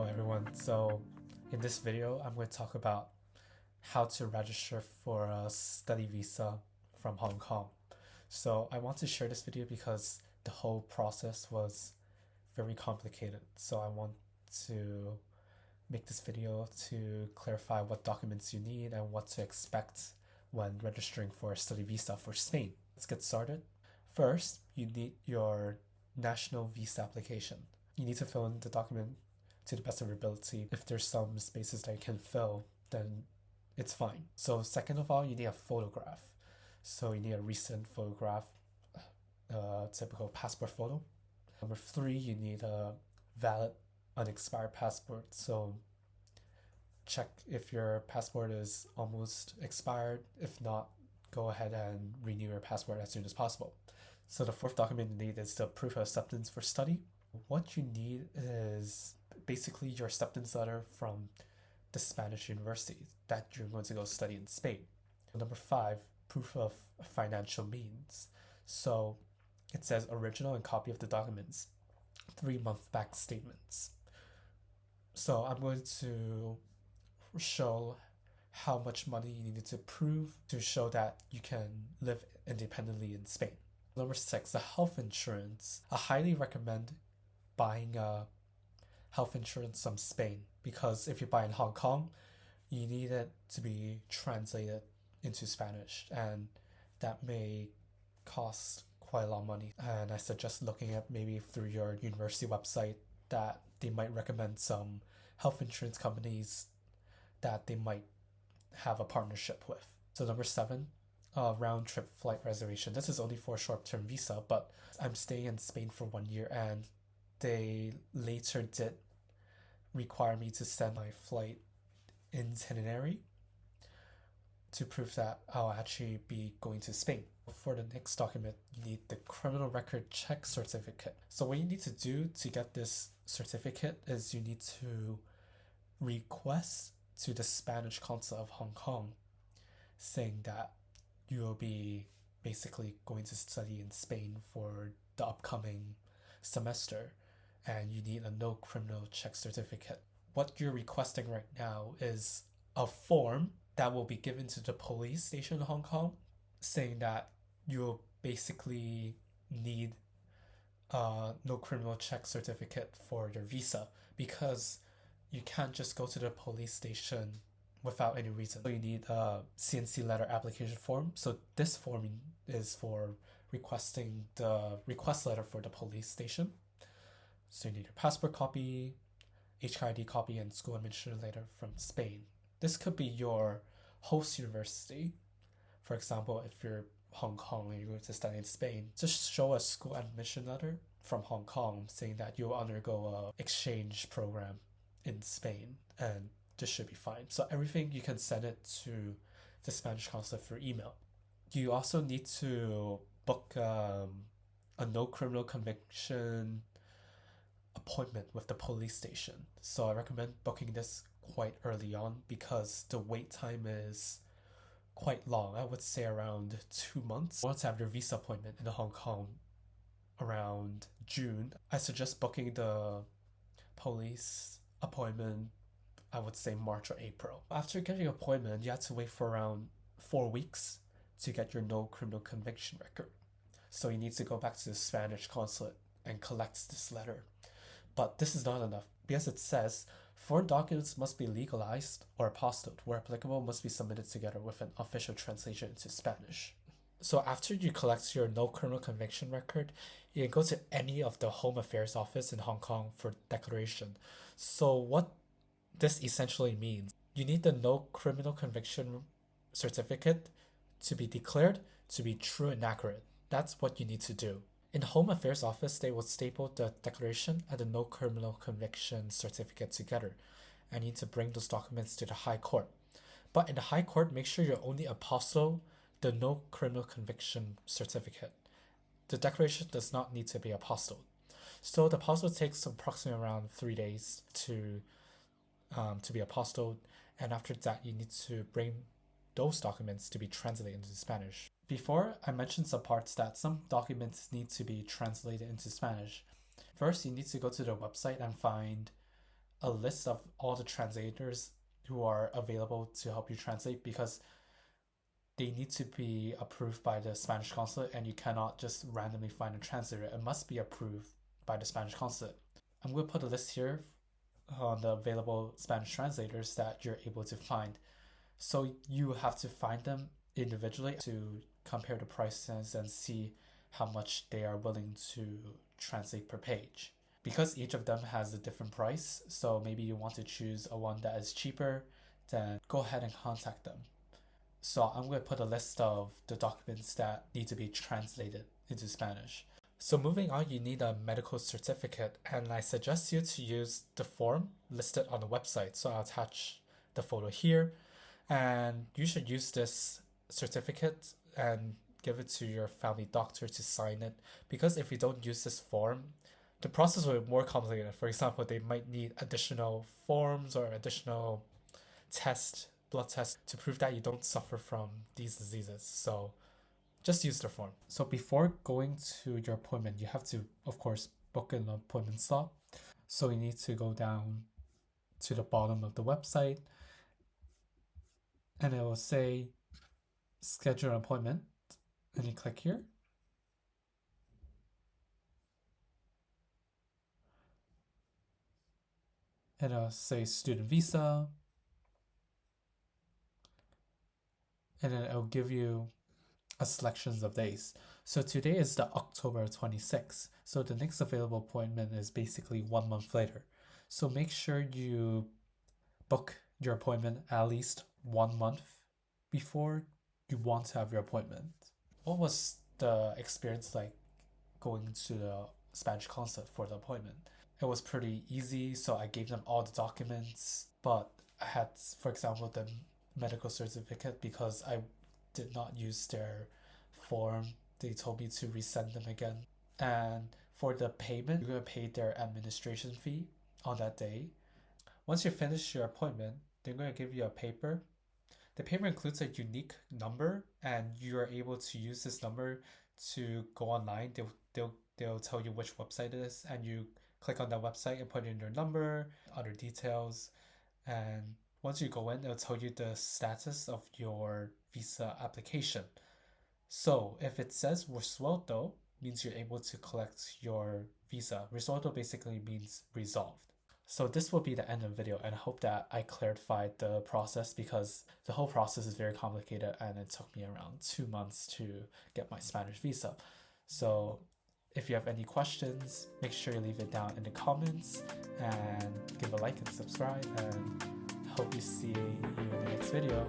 everyone. So in this video, I'm going to talk about how to register for a study visa from Hong Kong. So I want to share this video because the whole process was very complicated. So I want to make this video to clarify what documents you need and what to expect when registering for a study visa for Spain. Let's get started. First, you need your national visa application. You need to fill in the document to the best of your ability. If there's some spaces that you can fill, then it's fine. So second of all, you need a photograph. So you need a recent photograph, typical passport photo. Number three, you need a valid unexpired passport. So check if your passport is almost expired. If not, go ahead and renew your passport as soon as possible. So the fourth document you need is the proof of acceptance for study. What you need is basically your acceptance letter from the Spanish university that you're going to go study in Spain. Number five, proof of financial means. So it says original and copy of the documents, 3-month bank statements. So I'm going to show how much money you need to prove to show that you can live independently in Spain. Number six, the health insurance. I highly recommend buying a health insurance from Spain because if you buy in Hong Kong, you need it to be translated into Spanish, and that may cost quite a lot of money. And I suggest looking at maybe through your university website that they might recommend some health insurance companies that they might have a partnership with. So number seven, round trip flight reservation. This is only for a short-term visa, but I'm staying in Spain for 1 year and they later did require me to send my flight itinerary to prove that I'll actually be going to Spain. For the next document, you need the criminal record check certificate. So what you need to do to get this certificate is you need to request to the Spanish consulate of Hong Kong saying that you will be basically going to study in Spain for the upcoming semester and you need a no criminal check certificate. What you're requesting right now is a form that will be given to the police station in Hong Kong saying that you'll basically need a no criminal check certificate for your visa because you can't just go to the police station without any reason. So you need a CNC letter application form. So this form is for requesting the request letter for the police station. So you need your passport copy, HKID copy, and school admission letter from Spain. This could be your host university. For example, if you're Hong Kong and you're going to study in Spain, just show a school admission letter from Hong Kong saying that you'll undergo a exchange program in Spain, and this should be fine. So everything you can send it to the Spanish consulate through email. You also need to book a no criminal conviction appointment with the police station. So I recommend booking this quite early on because the wait time is quite long. I would say around 2 months. Once you have your visa appointment in Hong Kong around June, I suggest booking the police appointment, I would say March or April. After getting an appointment, you have to wait for around 4 weeks to get your no criminal conviction record. So you need to go back to the Spanish consulate and collect this letter. But this is not enough because it says foreign documents must be legalized or apostilled, where applicable must be submitted together with an official translation into Spanish. So after you collect your no criminal conviction record, you can go to any of the Home Affairs office in Hong Kong for declaration. So what this essentially means, you need the no criminal conviction certificate to be declared to be true and accurate. That's what you need to do. In Home Affairs office, they will staple the declaration and the no criminal conviction certificate together. And you need to bring those documents to the High Court. But in the High Court, make sure you only apostille the no criminal conviction certificate. The declaration does not need to be apostilled. So the apostille takes approximately around 3 days to be apostilled, and after that you need to bring those documents to be translated into Spanish. Before, I mentioned some parts that some documents need to be translated into Spanish. First, you need to go to the website and find a list of all the translators who are available to help you translate, because they need to be approved by the Spanish consulate, and you cannot just randomly find a translator. It must be approved by the Spanish consulate. I'm going to put a list here on the available Spanish translators that you're able to find. So you have to find them individually to compare the prices and see how much they are willing to translate per page. Because each of them has a different price, so maybe you want to choose a one that is cheaper, then go ahead and contact them. So I'm going to put a list of the documents that need to be translated into Spanish. So moving on, you need a medical certificate, and I suggest you to use the form listed on the website. So I'll attach the photo here, and you should use this certificate and give it to your family doctor to sign it, because if you don't use this form, the process will be more complicated. For example, they might need additional forms or additional blood tests to prove that you don't suffer from these diseases. So just use the form. So before going to your appointment, you have to, of course, book an appointment slot. So you need to go down to the bottom of the website, and it will say schedule an appointment, and you click here. And it'll say student visa, and then it'll give you a selection of days. So today is the October 26th. So the next available appointment is basically 1 month later. So make sure you book your appointment at least 1 month before you want to have your appointment. What was the experience like going to the Spanish consulate for the appointment? It was pretty easy, so I gave them all the documents, but I had, for example, the medical certificate, because I did not use their form. They told me to resend them again. And for the payment, you're going to pay their administration fee on that day. Once you finish your appointment, they're going to give you a paper. The paper includes a unique number, and you are able to use this number to go online. They'll tell you which website it is, and you click on that website and put in your number, other details, and once you go in, it'll tell you the status of your visa application. So if it says resuelto, means you're able to collect your visa. Resuelto basically means resolved. So this will be the end of the video, and I hope that I clarified the process, because the whole process is very complicated and it took me around 2 months to get my Spanish visa. So if you have any questions, make sure you leave it down in the comments, and give a like and subscribe, and hope you see you in the next video.